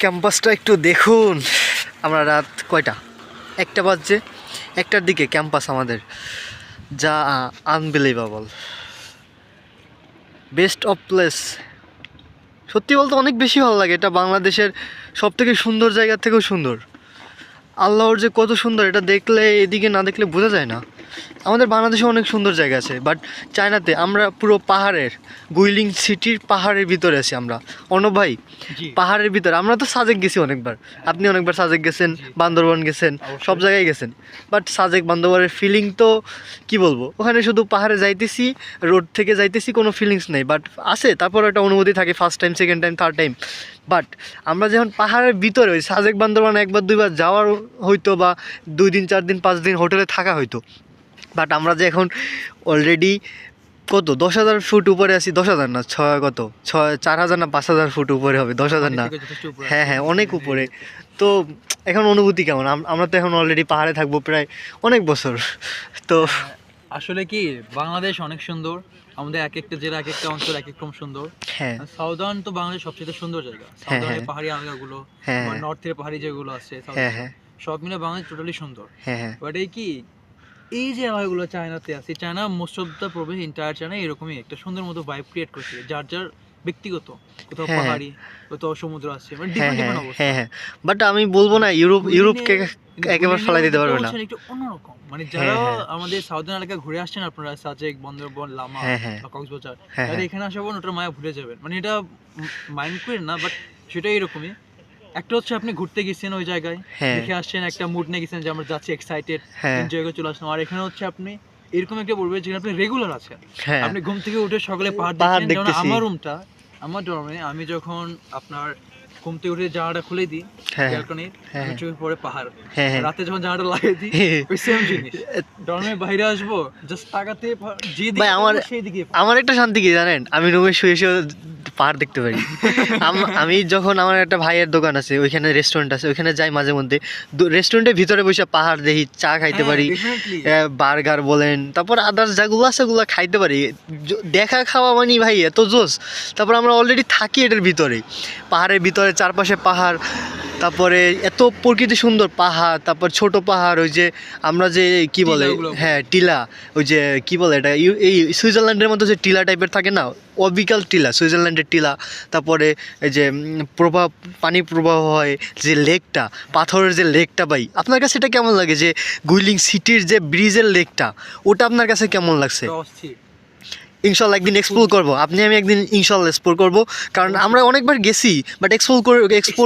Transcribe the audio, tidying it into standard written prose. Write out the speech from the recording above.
ক্যাম্পাসটা একটু দেখুন। আমরা রাত কয়টা, 1টা বাজছে, 1টার দিকে ক্যাম্পাস আমাদের, যা আনবিলিভেবল। বেস্ট অফ প্লেস, সত্যি বলতে অনেক বেশি ভালো লাগে। এটা বাংলাদেশের সব থেকে সুন্দর জায়গার থেকেও সুন্দর। আল্লাহর যে কত সুন্দর, এটা দেখলে, এদিকে না দেখলে বোঝা যায় না। আমাদের বাংলাদেশে অনেক সুন্দর জায়গা আছে, বাট চায়নাতে আমরা পুরো পাহাড়ের, গুইলিং সিটির পাহাড়ের ভিতরে আছি আমরা। অর্ণব ভাই, পাহাড়ের ভিতরে আমরা তো সাজেক গেছি অনেকবার, আপনি অনেকবার সাজেক গেছেন, বান্দরবান গেছেন, সব জায়গায় গেছেন। বাট সাজেক বান্দরবানের ফিলিং তো কি বলবো, ওখানে শুধু পাহাড়ে যাইতেছি, রোড থেকে যাইতেছি, কোনো ফিলিংস নেই। বাট আছে, তারপর একটা অনুভূতি থাকে, first time, second time, third time. But আমরা যখন পাহাড়ের ভিতরে ওই সাজেক বান্দরবান 1-2বার যাওয়ার হয়তো, বা 2 দিন 4 দিন 5 দিন হোটেলে থাকা হয়তো। বাট আমরা যে এখন অলরেডি কত 10,000 ফুট উপরে আছি, 10,000 না, 4,000 না 5,000 ফুট উপরে হবে, 10,000 না, হ্যাঁ অনেক উপরে। তো এখন অনুভূতি কেমন? আমরা তো এখন অলরেডি পাহাড়ে থাকবো প্রায় অনেক বছর। তো আসলে কি, বাংলাদেশ অনেক সুন্দর, আমাদের এক একটা জেলা, এক একটা অঞ্চল এক এক রকম সুন্দর। হ্যাঁ, সাউদার্ন তো বাংলাদেশ সবচেয়ে সুন্দর জায়গা। সাউদার্নের পাহাড়ি এলাকাগুলো, নর্থের পাহাড়ি যেগুলো আছে, সব মিলে বাংলাদেশ টোটালি সুন্দর। বাট এই যে এলাকাগুলো চায়নাতে আছে, চায়না মোস্ট অফ দ্য প্রবেশ ইন্টায়ার চায়না এরকমই একটা সুন্দর মতো ভাইব ক্রিয়েট করছে, যার যার ব্যক্তিগত, কোথাও পাহাড়ি, কোথাও সমুদ্র আছে, মানে ডিফারেন্ট ডিফারেন্ট অবস্থা। বাট আমি বলবো না ইউরোপকে একেবারে ফেলাই দিতে পারবে না, একটু অন্যরকম। মানে যারা আমাদের সাউদার্ন এলাকা ঘুরে আসছেন আপনারা, সাজেক, বান্দরবান, লামা বা কক্সবাজার, তারা এখানে আসার পর ওটার মায়া ভুলে যাবেন। মানে এটা মাইন্ড করেন না, বাট সেটা এরকমই। একটা হচ্ছে আপনি ঘুরতে গেছেন ওই জায়গায়, দেখে আসছেন, একটা মুড নিয়ে গেছেন যে আমরা যাচ্ছি, এক্সাইটেড, এনজয় করে চলে আসলাম। আর এখানে হচ্ছে আপনি এরকম একটা পড়বে যেখানে আপনি রেগুলার আছেন, আপনি ঘুম থেকে উঠে সকালে পাহাড় দেখছেন। যেমন আমার রুমটা, আমার ডর্মে, আমি যখন আপনার ঘুম থেকে উঠে জানালাটা খুলে দিই ব্যালকনির, আমি চোখে পড়ে পাহাড়। রাতে যখন জানালাটা লাগিয়ে দিই, ওই সেম জিনিস। ডর্মে বাইরে আসবো, জাস্ট তাকাতে যেদিকে সেই দিকে। আমার একটা শান্তি কি জানেন, আমি রুমে শুয়ে শুয়ে পাহাড় দেখতে পারি। আমি যখন, আমার একটা ভাইয়ের দোকান আছে, ওইখানে রেস্টুরেন্ট আছে, ওইখানে যাই মাঝে মধ্যে, রেস্টুরেন্টের ভিতরে বসে পাহাড় দেখি, চা খাইতে পারি, বার্গার বলেন, তারপর আদার্স যেগুলো আছে ওগুলো খাইতে পারি। দেখা খাওয়া মানে ভাই এত জোস। তারপর আমরা অলরেডি থাকি এটার ভিতরে, পাহাড়ের ভিতরে, চারপাশে পাহাড়, তারপরে এত প্রকৃতি সুন্দর পাহাড়, তারপর ছোট পাহাড়, ওই যে আমরা যে কি বলে, টিলা, ওই যে কি বলে এটা, এই সুইজারল্যান্ডের মতো যে টিলা টাইপের থাকে না, অবিকাল টিলা, সুইজারল্যান্ডের টিলা। তারপরে এই যে পানি প্রবাহ হয়, যে লেকটা, পাথরের যে লেকটা, ভাই আপনার কাছে এটা কেমন লাগে? যে গুইলিং সিটির যে ব্রিজের লেকটা, ওটা আপনার কাছে কেমন লাগছে? ইনশাল্লাহ একদিন এক্সপ্লোর করবো, আমি একদিন ইনশাল্লাহ এক্সপ্লোর করবো, কারণ আমরা অনেকবার গেছি, বাট এক্সপ্লোর